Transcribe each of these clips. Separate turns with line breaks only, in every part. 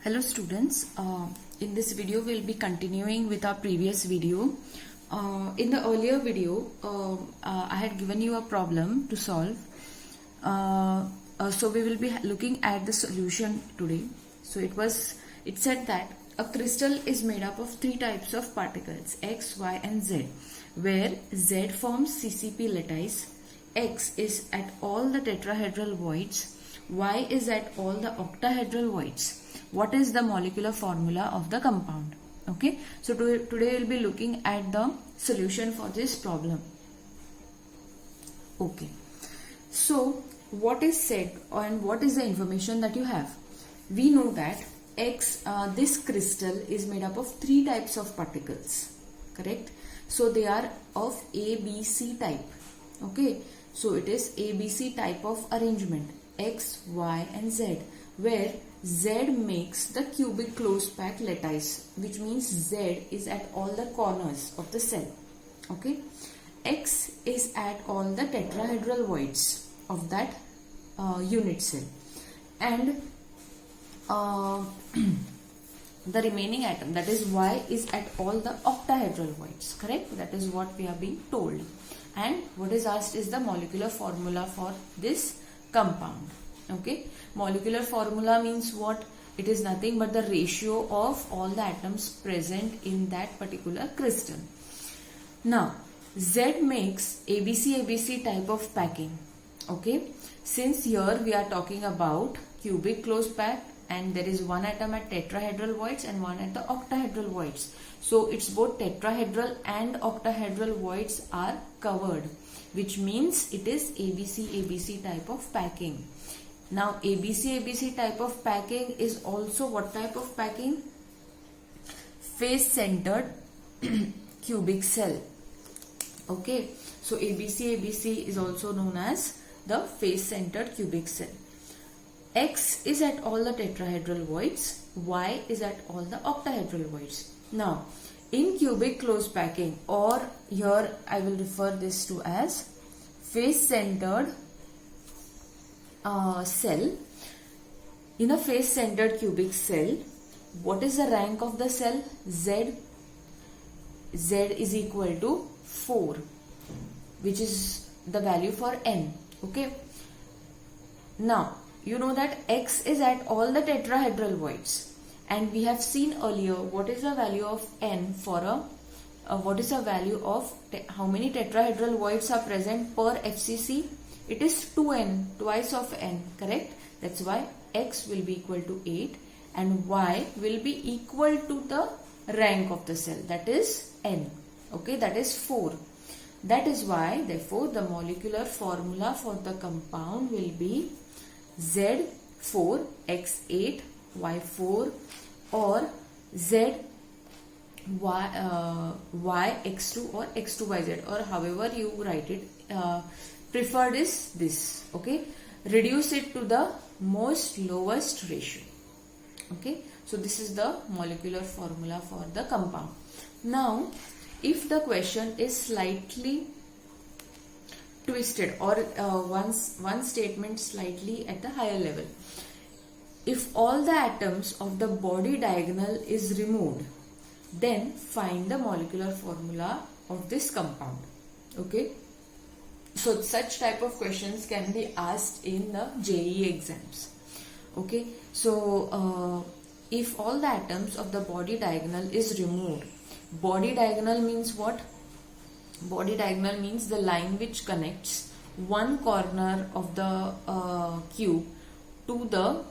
Hello students, in this video we'll be continuing with our previous video. In the earlier video, I had given you a problem to solve. So we will be looking at the solution today. So it said that a crystal is made up of three types of particles, X, Y and Z, where Z forms CCP lattice, X is at all the tetrahedral voids, Y is at all the octahedral voids. What is the molecular formula of the compound? Okay, so today we'll be looking at the solution for this problem. Okay, so what is said and what is the information that you have? We know that this crystal is made up of three types of particles, correct? So they are of ABC type. Okay, so it is ABC type of arrangement, X, Y and Z, where Z makes the cubic closed pack lattice, which means Z is at all the corners of the cell. Okay, X is at all the tetrahedral voids of that unit cell, and the remaining atom, that is Y, is at all the octahedral voids, correct? That is what we are being told. And what is asked is the molecular formula for this compound. Okay, molecular formula means what? It is nothing but the ratio of all the atoms present in that particular crystal. Now, Z makes ABC type of packing. Okay, since here we are talking about cubic closed pack and there is one atom at tetrahedral voids and one at the octahedral voids. So it's both tetrahedral and octahedral voids are covered, which means it is ABC type of packing. Now ABC type of packing is also what type of packing? Face centered cubic cell. Okay, so ABC is also known as the face centered cubic cell. X is at all the tetrahedral voids, Y is at all the octahedral voids. Now in cubic closed packing, or here I will refer this to as face centered cell, in a face centered cubic cell, what is the rank of the cell? Z is equal to 4, which is the value for N. Okay, now you know that X is at all the tetrahedral voids, and we have seen earlier what is the value of N for what is the value of how many tetrahedral voids are present per FCC? It is 2N, twice of N, correct? That's why X will be equal to 8 and Y will be equal to the rank of the cell, that is N. Okay, that is 4. That is why, therefore, the molecular formula for the compound will be Z4, X8, Y4, or Z Y X2 or X2YZ, or however you write it. Preferred is this. Okay, reduce it to the most lowest ratio. Okay, so this is the molecular formula for the compound. Now if the question is slightly twisted, or one statement slightly at the higher level, if all the atoms of the body diagonal is removed, then find the molecular formula of this compound. Okay, so such type of questions can be asked in the JEE exams. Okay, so if all the atoms of the body diagonal is removed, body diagonal means what? Body diagonal means the line which connects one corner of the cube to the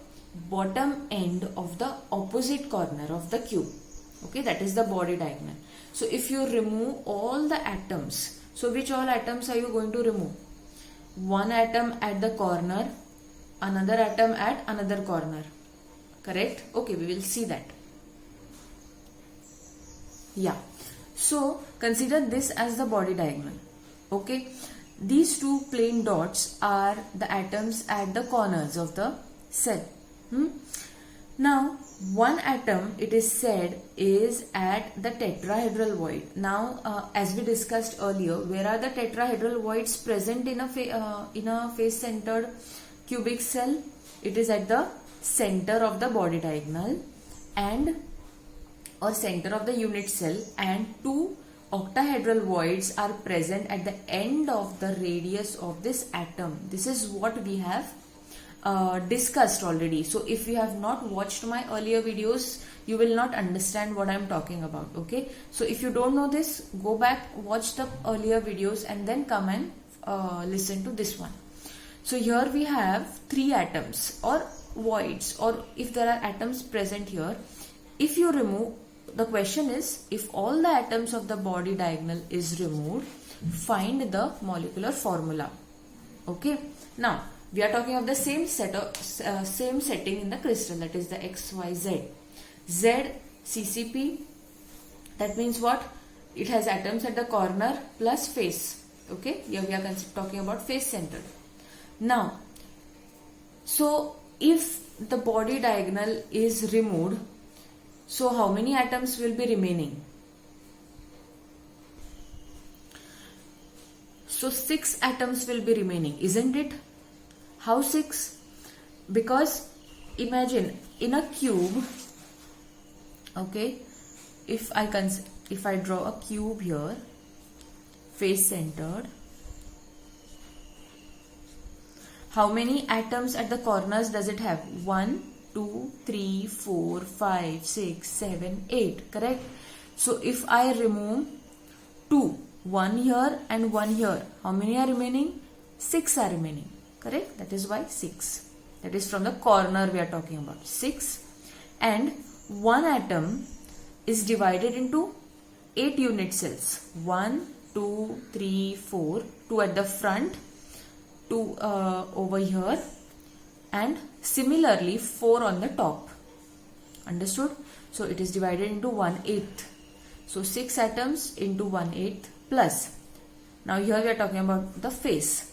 bottom end of the opposite corner of the cube. Okay, that is the body diagonal. So if you remove all the atoms, so which all atoms are you going to remove? One atom at the corner, another atom at another corner, correct? Okay, we will see that. Yeah, so consider this as the body diagonal. Okay, these two plain dots are the atoms at the corners of the cell. Now one atom, it is said, is at the tetrahedral void. Now as we discussed earlier, where are the tetrahedral voids present in a face centered cubic cell? It is at the center of the body diagonal, and or center of the unit cell, and two octahedral voids are present at the end of the radius of this atom. This is what we have discussed already. So if you have not watched my earlier videos, you will not understand what I am talking about. Okay, so if you don't know this, go back, watch the earlier videos, and then come and listen to this one. So here we have three atoms or voids, or if there are atoms present here, if you remove, the question is, if all the atoms of the body diagonal is removed, find the molecular formula. Okay, now we are talking of the same setting in the crystal, that is the XYZ. Z, CCP, that means what? It has atoms at the corner plus face. Okay, here we are talking about face centered. Now, so if the body diagonal is removed, so how many atoms will be remaining? So 6 atoms will be remaining, isn't it? How 6? Because imagine in a cube, okay, if I draw a cube here, face centered, how many atoms at the corners does it have? 1, 2, 3, 4, 5, 6, 7, 8, correct? So if I remove 2, 1 here and 1 here, how many are remaining? 6 are remaining, correct? That is why 6. That is from the corner we are talking about, 6. And one atom is divided into 8 unit cells. 1, 2, 3, 4, 2 at the front, 2 over here, and similarly 4 on the top. Understood? So it is divided into 1/8. So 6 atoms into 1/8 plus. Now here we are talking about the face.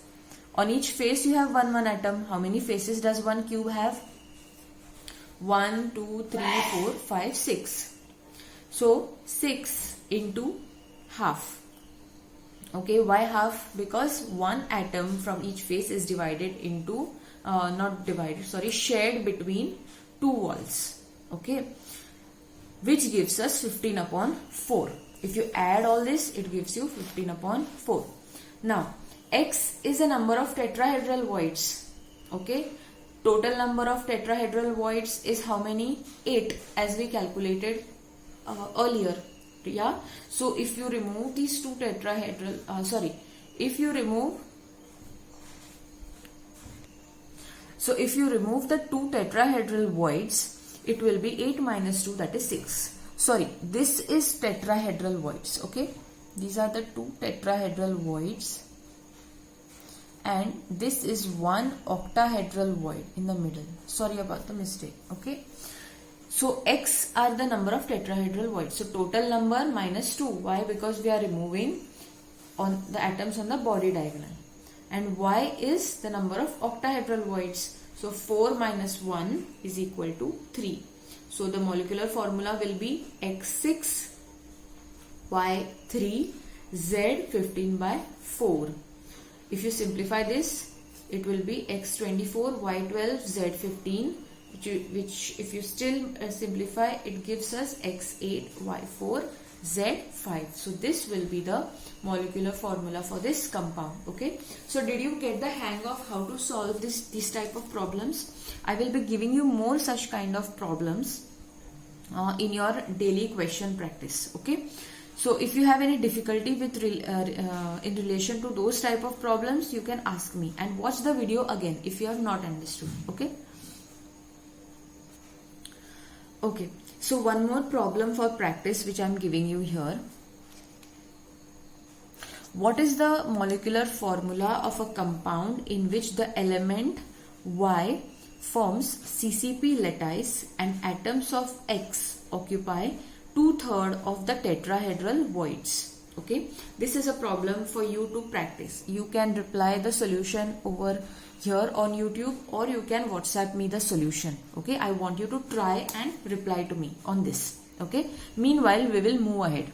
On each face you have one atom. How many faces does one cube have? 1, 2, 3, 4, 5, 6. So 6 into half. Okay, why half? Because one atom from each face is divided into, shared between two walls. Okay, which gives us 15 upon 4. If you add all this, it gives you 15 upon 4. Now, X is a number of tetrahedral voids. Okay, total number of tetrahedral voids is how many? 8, as we calculated earlier. Yeah, so if you remove these two tetrahedral, if you remove the two tetrahedral voids, it will be 8 minus 2, that is 6. Sorry, this is tetrahedral voids. Okay, these are the two tetrahedral voids, and this is one octahedral void in the middle. Sorry about the mistake. Okay, so X are the number of tetrahedral voids. So total number minus 2. Why? Because we are removing on the atoms on the body diagonal. And Y is the number of octahedral voids. So 4 minus 1 is equal to 3. So the molecular formula will be X6, Y3, Z15 by 4. If you simplify this, it will be X24, Y12, Z15. Which if you still simplify, it gives us X8, Y4, Z5. So this will be the molecular formula for this compound. Okay, so did you get the hang of how to solve this type of problems? I will be giving you more such kind of problems in your daily question practice. Okay, so if you have any difficulty with in relation to those type of problems, you can ask me, and watch the video again if you have not understood. Okay. Okay, so one more problem for practice which I am giving you here. What is the molecular formula of a compound in which the element Y forms CCP lattice and atoms of X occupy 2/3 of the tetrahedral voids? Okay, this is a problem for you to practice. You can reply the solution over here on YouTube, or you can WhatsApp me the solution. Okay, I want you to try and reply to me on this. Okay, meanwhile we will move ahead.